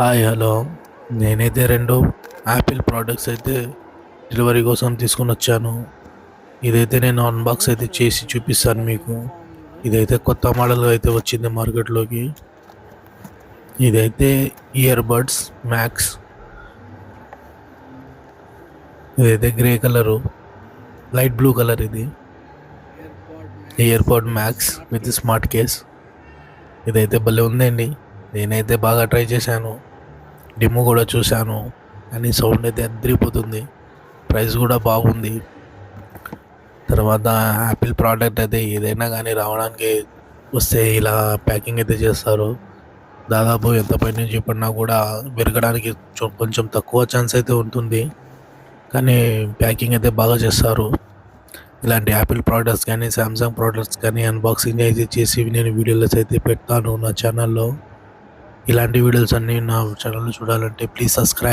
Hi hello. నేనైతే 2 Apple products అయితే delivery కోసం తీసుకొనొచ్చాను. ఇదైతే నేను అన్బాక్స్ అయితే చేసి చూపిస్తాను మీకు. ఇదైతే కొత్త మోడల్ అయితే వచ్చింది మార్కెట్‌లోకి. ఇదైతే ఇయర్ బడ్స్ మ్యాక్స్. ఇదైతే grey colour, light blue colour ఇది. Ear pod max with smart case. ఇదైతే భలే ఉందండి. నేనైతే బాగా ట్రై చేశాను. డెమో కూడా చూశాను. కానీ సౌండ్ అయితే అదిరిపోతుంది. ప్రైస్ కూడా బాగుంది. తర్వాత యాపిల్ ప్రోడక్ట్ అయితే ఏదైనా కానీ రావడానికి వస్తే ఇలా ప్యాకింగ్ అయితే చేస్తారు. దాదాపు ఎంత పైనుంచి పడినా కూడా విరగడానికి కొంచెం తక్కువ ఛాన్స్ అయితే ఉంటుంది. కానీ ప్యాకింగ్ అయితే బాగా చేస్తారు. ఇలాంటి యాపిల్ ప్రోడక్ట్స్ కానీ శాంసంగ్ ప్రోడక్ట్స్ కానీ అన్బాక్సింగ్ అయితే చేసి నేను వీడియోస్ అయితే పెడతాను నా ఛానల్లో. ఇలాంటి వీడియోస్ అన్నీ నా ఛానల్లో చూడాలంటే ప్లీజ్ సబ్స్క్రైబ్.